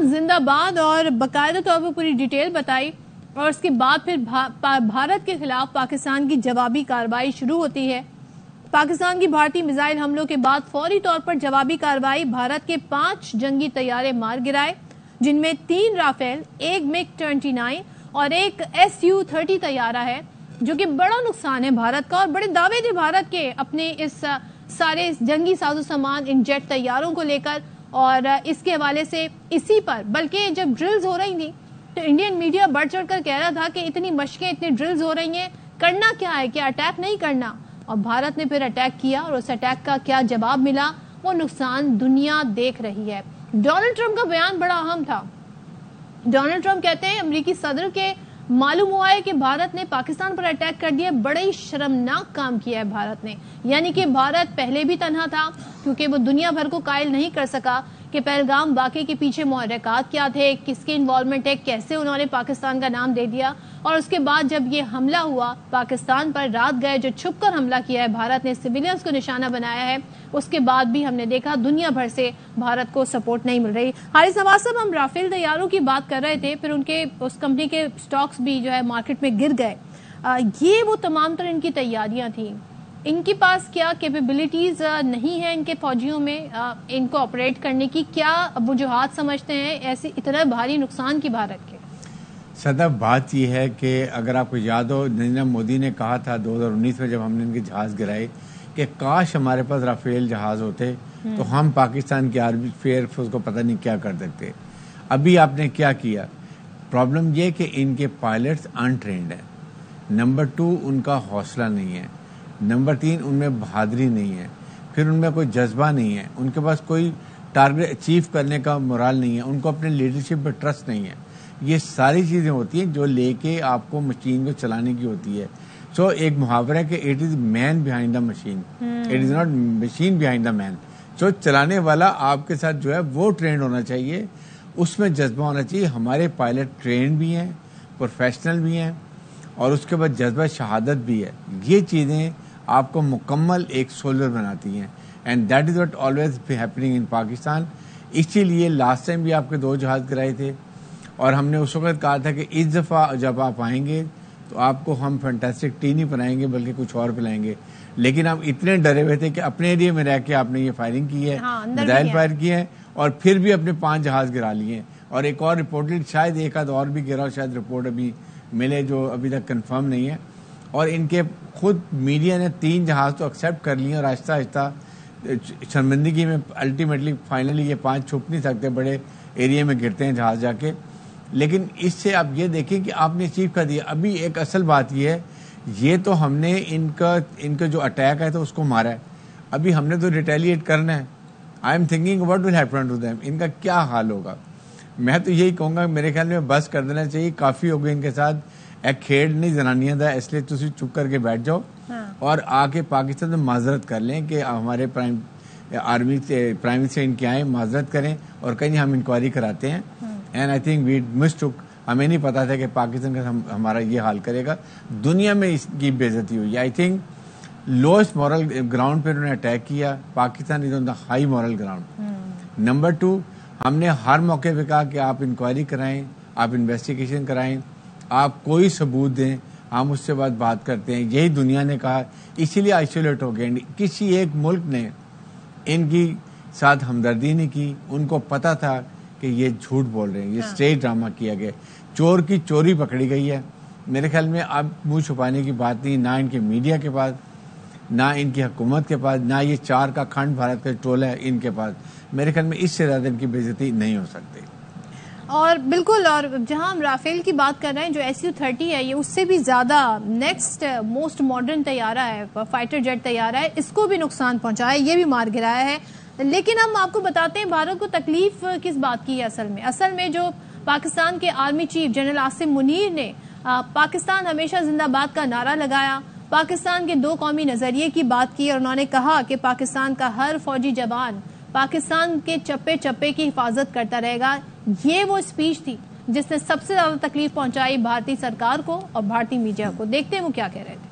जिंदाबाद और बाकायदा तौर पर पूरी डिटेल बताई और उसके बाद फिर भारत के खिलाफ पाकिस्तान की जवाबी कार्रवाई शुरू होती है। पाकिस्तान की भारतीय मिसाइल हमलों के बाद फौरी तौर पर जवाबी कार्रवाई, भारत के 5 जंगी तैयारे मार गिराए, जिनमें 3 राफेल, एक MiG-29 और एक Su-30 तैयारा है, जो कि बड़ा नुकसान है भारत का। और बड़े दावे थे भारत के अपने इस सारे जंगी साजो सामान, इन जेट तैयारों को लेकर, और इसके हवाले से इसी पर बल्कि जब ड्रिल्स हो रही थी तो इंडियन मीडिया बढ़ चढ़ कर कह रहा था कि इतनी मशकें, इतनी ड्रिल्स हो रही हैं, करना क्या है, क्या अटैक नहीं करना। और भारत ने फिर अटैक किया और उस अटैक का क्या जवाब मिला, वो नुकसान दुनिया देख रही है। डोनाल्ड ट्रंप का बयान बड़ा अहम था। डोनाल्ड ट्रंप कहते हैं अमेरिकी सदर के मालूम हुआ है कि भारत ने पाकिस्तान पर अटैक कर दिया, बड़ा ही शर्मनाक काम किया है भारत ने। यानी कि भारत पहले भी तन्हा था, क्योंकि वो दुनिया भर को कायल नहीं कर सका कि पहलगाम वाक़े के पीछे मुहर्रिकात क्या थे, किसके इन्वॉल्वमेंट है, कैसे उन्होंने पाकिस्तान का नाम दे दिया। और उसके बाद जब ये हमला हुआ पाकिस्तान पर, रात गए जो छुपकर हमला किया है भारत ने, सिविलियंस को निशाना बनाया है, उसके बाद भी हमने देखा दुनिया भर से भारत को सपोर्ट नहीं मिल रही। हारिस नवाज साहब, हम राफेल तैयारों की बात कर रहे थे, फिर उनके उस कंपनी के स्टॉक्स भी जो है मार्केट में गिर गए। ये वो तमाम तरह इनकी तैयारियां थी, इनके पास क्या कैपेबिलिटीज नहीं है इनके फौजियों में इनको ऑपरेट करने की? क्या वजूहात समझते हैं ऐसी इतना भारी नुकसान की भारत के? सदा बात यह है कि अगर आपको याद हो, नरेंद्र मोदी ने कहा था 2019 में जब हमने इनके जहाज गिराए कि काश हमारे पास राफेल जहाज होते तो हम पाकिस्तान की आर्मी एयरफोर्स को पता नहीं क्या कर देते। अभी आपने क्या किया? प्रॉब्लम ये कि इनके पायलट्स अनट्रेंड हैं, नंबर 2 उनका हौसला नहीं है, नंबर 3 उनमें बहादुरी नहीं है, फिर उनमें कोई जज्बा नहीं है, उनके पास कोई टारगेट अचीव करने का मोरल नहीं है, उनको अपने लीडरशिप पर ट्रस्ट नहीं है। ये सारी चीज़ें होती हैं जो लेके आपको मशीन को चलाने की होती है। सो एक मुहावरा है कि it is man behind the machine, it is not machine behind the man. So चलाने वाला आपके साथ जो है वो ट्रेंड होना चाहिए, उसमें जज्बा होना चाहिए। हमारे पायलट ट्रेंड भी हैं, प्रोफेशनल भी हैं, और उसके बाद जज्बा शहादत भी है। ये चीज़ें आपको मुकम्मल एक सोल्जर बनाती हैं, and that is what always happening in Pakistan. इसीलिए लास्ट टाइम भी आपके 2 जहाज गिराए थे, और हमने उस वक्त कहा था कि इस दफ़ा जब आप आएंगे तो आपको हम फैंटास्टिक टी नहीं पिलाएंगे बल्कि कुछ और पिलाएंगे। लेकिन आप इतने डरे हुए थे कि अपने एरिया में रह के आपने ये फायरिंग की है, मिसाइल फायर किए हैं, और फिर भी अपने 5 जहाज गिरा लिए। और एक और रिपोर्टेड शायद एक आध और भी गिरा, शायद रिपोर्ट अभी मिले जो अभी तक कंफर्म नहीं है। और इनके खुद मीडिया ने 3 जहाज तो एक्सेप्ट कर लिए, और आहिस्ता आहिस्ता शर्मिंदगी में अल्टीमेटली फाइनली ये 5 छुप नहीं सकते, बड़े एरिया में गिरते हैं जहाज जाके। लेकिन इससे आप ये देखें कि आपने अचीव कर दिया। अभी एक असल बात ये है, ये तो हमने इनका जो अटैक है तो उसको मारा है, अभी हमने तो रिटेलिएट करना है। I am thinking what will happen to them, इनका क्या हाल होगा। मैं तो यही कहूँगा, मेरे ख्याल में बस कर देना चाहिए, काफ़ी हो गई इनके साथ। एक खेड नहीं जनानियां था, इसलिए तुम चुप करके बैठ जाओ और आके पाकिस्तान में माजरत कर लें कि हमारे प्राइम मिनिस्टर इनके आए, माजरत करें और कहीं हम इंक्वायरी कराते हैं। And I think we mistook, हमें नहीं पता था कि पाकिस्तान का हमारा ये हाल करेगा। दुनिया में इसकी बेइज्जती हुई। I think lowest moral ground पर उन्होंने अटैक किया। Pakistan is on the high moral ground. Number 2, हमने हर मौके पे कहा कि आप इंक्वायरी कराएं, आप इन्वेस्टिगेशन कराएं, आप कोई सबूत दें, हम उससे बाद बात करते हैं। यही दुनिया ने कहा, इसीलिए आइसोलेट हो गए। किसी एक मुल्क ने इनकी साथ हमदर्दी नहीं की, उनको पता था कि ये झूठ बोल रहे हैं, ये स्टेज ड्रामा किया गया, चोर की चोरी पकड़ी गई है। मेरे ख्याल में अब मुंह छुपाने की बात नहीं, ना इनके मीडिया के पास, ना इनकी हुकूमत के पास, ना ये 4 का खंड भारत का टोला है इनके पास। मेरे ख्याल में इससे ज़्यादा इनकी बेइज्जती नहीं हो सकती। और बिल्कुल, और जहां हम राफेल की बात कर रहे हैं, जो Su-30 है, ये उससे भी ज़्यादा नेक्स्ट मोस्ट मॉडर्न तैयारा है, फाइटर जेट तैयारा है, इसको भी नुकसान पहुंचाया है, ये भी मार गिराया है। लेकिन हम आपको बताते हैं भारत को तकलीफ किस बात की है असल में जो पाकिस्तान के army chief general Asim Munir ने पाकिस्तान हमेशा जिंदाबाद का नारा लगाया, पाकिस्तान के 2 कौमी नजरिए की बात की, और उन्होंने कहा कि पाकिस्तान का हर फौजी जवान पाकिस्तान के चप्पे चप्पे की हिफाजत करता रहेगा। ये वो स्पीच थी जिसने सबसे ज्यादा तकलीफ पहुंचाई भारतीय सरकार को और भारतीय मीडिया को। देखते हैं वो क्या कह रहे थे।